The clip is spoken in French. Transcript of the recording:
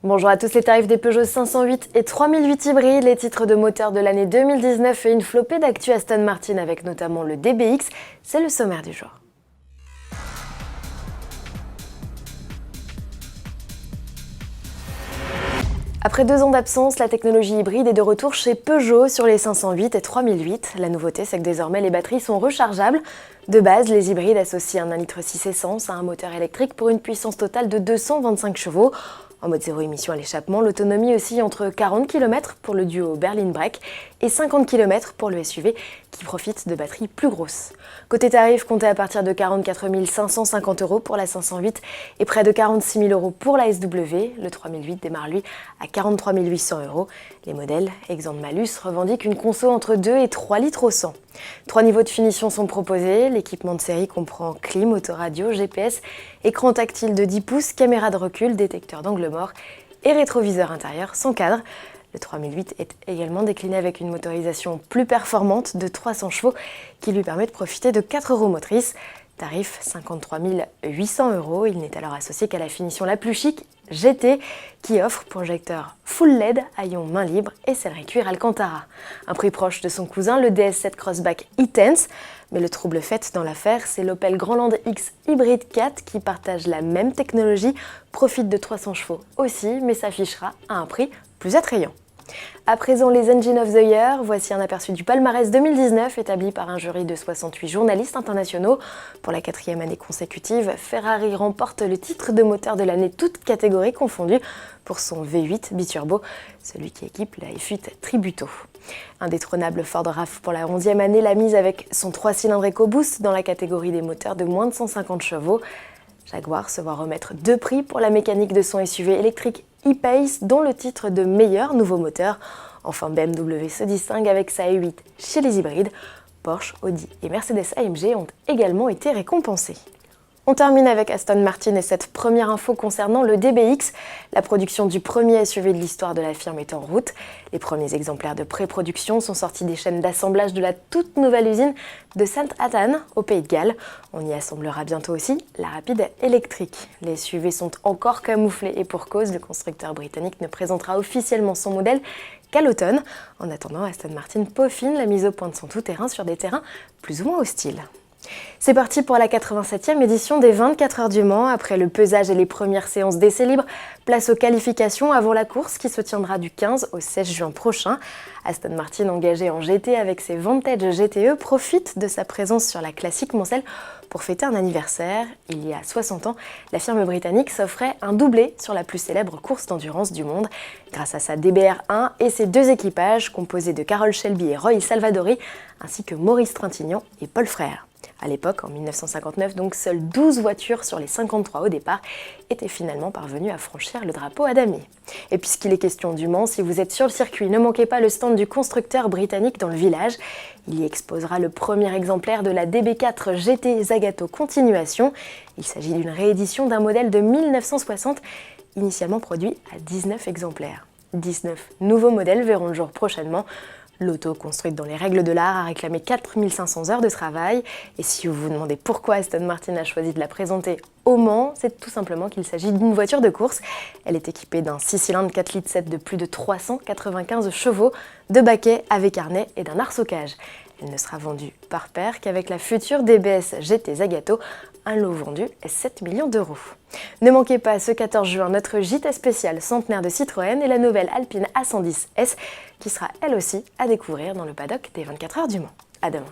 Bonjour à tous, les tarifs des Peugeot 508 et 3008 hybrides, les titres de moteurs de l'année 2019 et une flopée d'actu Aston Martin avec notamment le DBX, c'est le sommaire du jour. Après 2 ans d'absence, la technologie hybride est de retour chez Peugeot sur les 508 et 3008. La nouveauté, c'est que désormais les batteries sont rechargeables. De base, les hybrides associent un 1,6 litre essence à un moteur électrique pour une puissance totale de 225 chevaux. En mode zéro émission à l'échappement, l'autonomie oscille entre 40 km pour le duo Berlin-Breck et 50 km pour le SUV qui profite de batteries plus grosses. Côté tarif, comptez à partir de 44 550 € pour la 508 et près de 46 000 € pour la SW. Le 3008 démarre lui à 43 800 €. Les modèles, exempts de malus, revendiquent une conso entre 2 et 3 litres au 100. 3 niveaux de finition sont proposés. L'équipement de série comprend clim, autoradio, GPS, écran tactile de 10 pouces, caméra de recul, détecteur d'angle mort et rétroviseur intérieur sans cadre. Le 3008 est également décliné avec une motorisation plus performante de 300 chevaux qui lui permet de profiter de 4 roues motrices. Tarif 53 800 €. Il n'est alors associé qu'à la finition la plus chic, GT, qui offre projecteur full LED à ion main libre et sellerie cuir Alcantara. Un prix proche de son cousin, le DS7 Crossback e-Tense. Mais le trouble fait dans l'affaire, c'est l'Opel Grandland X Hybrid 4 qui partage la même technologie, profite de 300 chevaux aussi, mais s'affichera à un prix plus attrayant. À présent, les Engine of the Year, voici un aperçu du palmarès 2019 établi par un jury de 68 journalistes internationaux. Pour la 4e année consécutive, Ferrari remporte le titre de moteur de l'année toutes catégories confondues pour son V8 biturbo, celui qui équipe la F8 Tributo. Indétrônable Ford RAF pour la 11e année l'a mise avec son 3 cylindres EcoBoost dans la catégorie des moteurs de moins de 150 chevaux. Jaguar se voit remettre 2 prix pour la mécanique de son SUV électrique e-Pace, dont le titre de meilleur nouveau moteur. Enfin, BMW se distingue avec sa E8 chez les hybrides. Porsche, Audi et Mercedes-AMG ont également été récompensés. On termine avec Aston Martin et cette première info concernant le DBX. La production du premier SUV de l'histoire de la firme est en route. Les premiers exemplaires de pré-production sont sortis des chaînes d'assemblage de la toute nouvelle usine de Saint-Athan, au Pays de Galles. On y assemblera bientôt aussi la Rapide électrique. Les SUV sont encore camouflés et pour cause, le constructeur britannique ne présentera officiellement son modèle qu'à l'automne. En attendant, Aston Martin peaufine la mise au point de son tout-terrain sur des terrains plus ou moins hostiles. C'est parti pour la 87e édition des 24 heures du Mans. Après le pesage et les premières séances d'essais libres, place aux qualifications avant la course qui se tiendra du 15 au 16 juin prochain. Aston Martin, engagé en GT avec ses Vantage GTE, profite de sa présence sur la classique Mansell pour fêter un anniversaire. Il y a 60 ans, la firme britannique s'offrait un doublé sur la plus célèbre course d'endurance du monde. Grâce à sa DBR1 et ses 2 équipages composés de Carroll Shelby et Roy Salvadori, ainsi que Maurice Trintignant et Paul Frère. À l'époque, en 1959, donc seules 12 voitures sur les 53 au départ étaient finalement parvenues à franchir le drapeau à damier. Et puisqu'il est question du Mans, si vous êtes sur le circuit, ne manquez pas le stand du constructeur britannique dans le village. Il y exposera le premier exemplaire de la DB4 GT Zagato Continuation. Il s'agit d'une réédition d'un modèle de 1960, initialement produit à 19 exemplaires. 19 nouveaux modèles verront le jour prochainement. L'auto, construite dans les règles de l'art, a réclamé 4500 heures de travail. Et si vous vous demandez pourquoi Aston Martin a choisi de la présenter au Mans, c'est tout simplement qu'il s'agit d'une voiture de course. Elle est équipée d'un 6 cylindres 4,7 litres de plus de 395 chevaux, de baquets avec harnais et d'un arceau-cage. Elle ne sera vendue par paire qu'avec la future DBS GT Zagato, un lot vendu est 7 millions €. Ne manquez pas ce 14 juin notre JT spécial centenaire de Citroën et la nouvelle Alpine A110S qui sera elle aussi à découvrir dans le paddock des 24 heures du Mans. À demain.